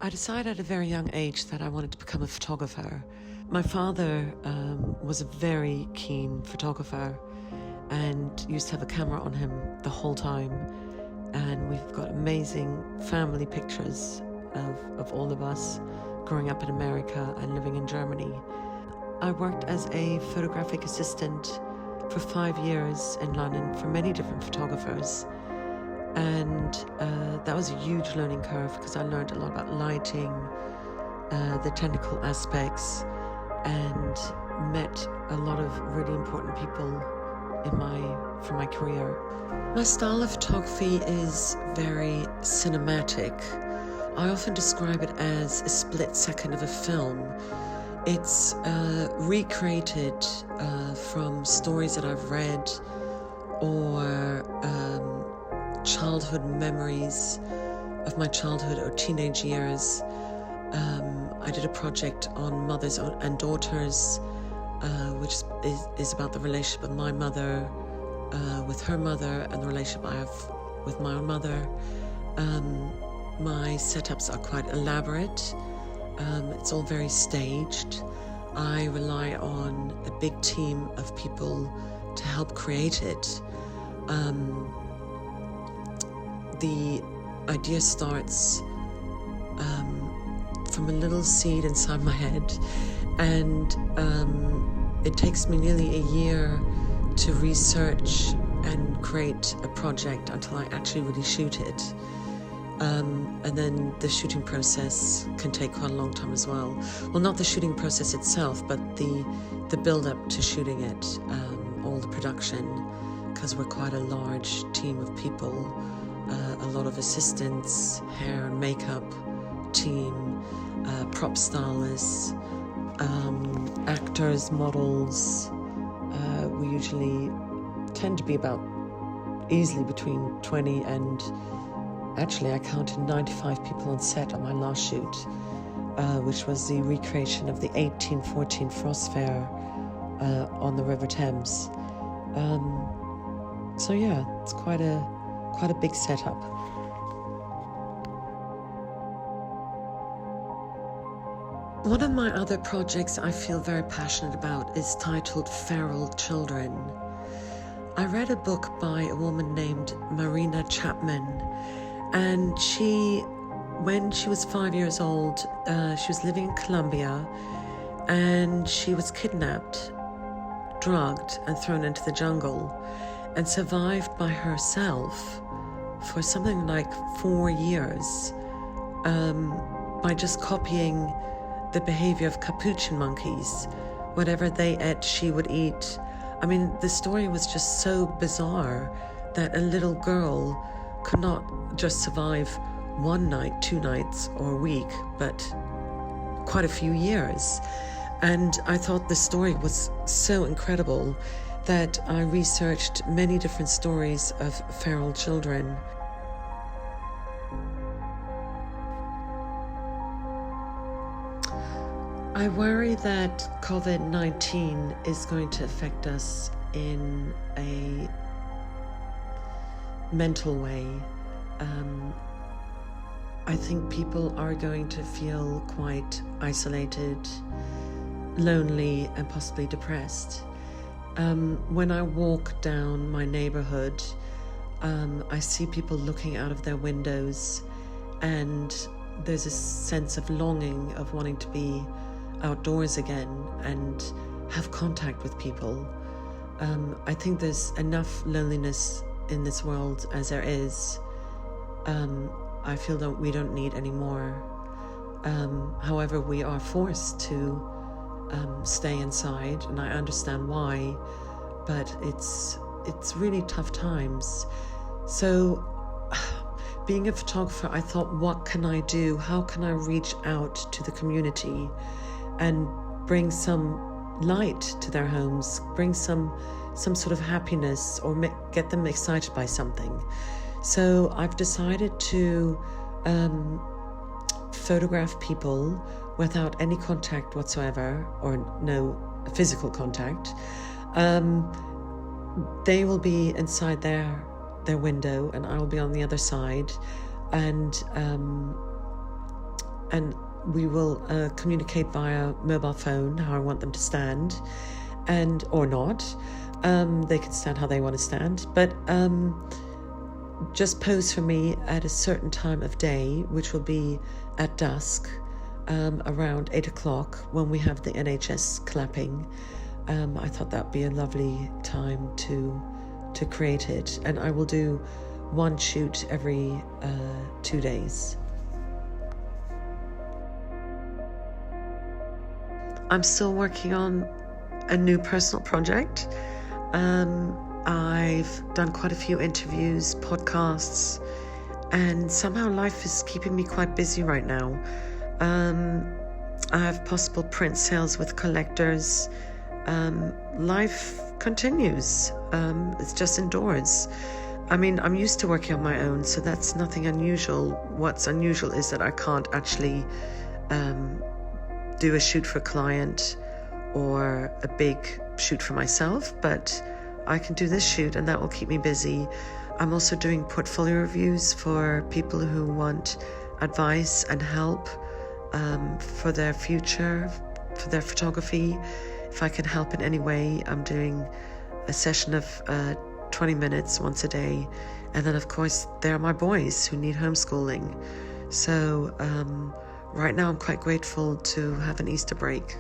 I decided at a very young age that I wanted to become a photographer. My father was a very keen photographer and used to have a camera on him the whole time. And we've got amazing family pictures of all of us growing up in America and living in Germany. I worked as a photographic assistant for 5 years in London for many different photographers. And that was a huge learning curve because I learned a lot about lighting, the technical aspects, and met a lot of really important people for my career. My style of photography is very cinematic. I often describe it as a split second of a film. It's recreated from stories that I've read or childhood memories of my childhood or teenage years. I did a project on mothers and daughters, which is about the relationship of my mother with her mother and the relationship I have with my own mother. My setups are quite elaborate. It's all very staged. I rely on a big team of people to help create it. The idea starts from a little seed inside my head, and it takes me nearly a year to research and create a project until I actually really shoot it. And then the shooting process can take quite a long time as well. Well, not the shooting process itself, but the build-up to shooting it, all the production, because we're quite a large team of people. A lot of assistants, hair and makeup team, prop stylists, actors, models. We usually tend to be about easily between 20 and actually I counted 95 people on set on my last shoot, which was the recreation of the 1814 Frost Fair on the River Thames. So yeah, it's quite a big setup. One of my other projects I feel very passionate about is titled Feral Children. I read a book by a woman named Marina Chapman, and when she was 5 years old, she was living in Colombia, and she was kidnapped, drugged, and thrown into the jungle, and survived by herself for something like 4 years by just copying the behavior of capuchin monkeys. Whatever they ate, she would eat. I mean, the story was just so bizarre that a little girl could not just survive 1 night, 2 nights, or a week, but quite a few years. And I thought the story was so incredible that I researched many different stories of feral children. I worry that COVID-19 is going to affect us in a mental way. I think people are going to feel quite isolated, lonely, and possibly depressed. When I walk down my neighborhood, I see people looking out of their windows, and there's a sense of longing of wanting to be outdoors again and have contact with people. I think there's enough loneliness in this world as there is. I feel that we don't need any more. However, we are forced to stay inside, and I understand why, but it's really tough times. So being a photographer, I thought, what can I do? How can I reach out to the community and bring some light to their homes, bring some sort of happiness, or get them excited by something? So I've decided to photograph people without any contact whatsoever, or no physical contact. They will be inside their window, and I will be on the other side, and and we will communicate via mobile phone how I want them to stand, and or not. They can stand how they want to stand, but just pose for me at a certain time of day, which will be at dusk, around 8 o'clock when we have the NHS clapping. I thought that would be a lovely time to create it, and I will do one shoot every 2 days. I'm still working on a new personal project. I've done quite a few interviews, podcasts, and somehow life is keeping me quite busy right now. I have possible print sales with collectors. Life continues. It's just indoors. I mean, I'm used to working on my own, so that's nothing unusual. What's unusual is that I can't actually do a shoot for a client or a big shoot for myself, but I can do this shoot and that will keep me busy. I'm also doing portfolio reviews for people who want advice and help for their future, for their photography. If I can help in any way, I'm doing a session of 20 minutes once a day. And then, of course, there are my boys who need homeschooling. So right now I'm quite grateful to have an Easter break.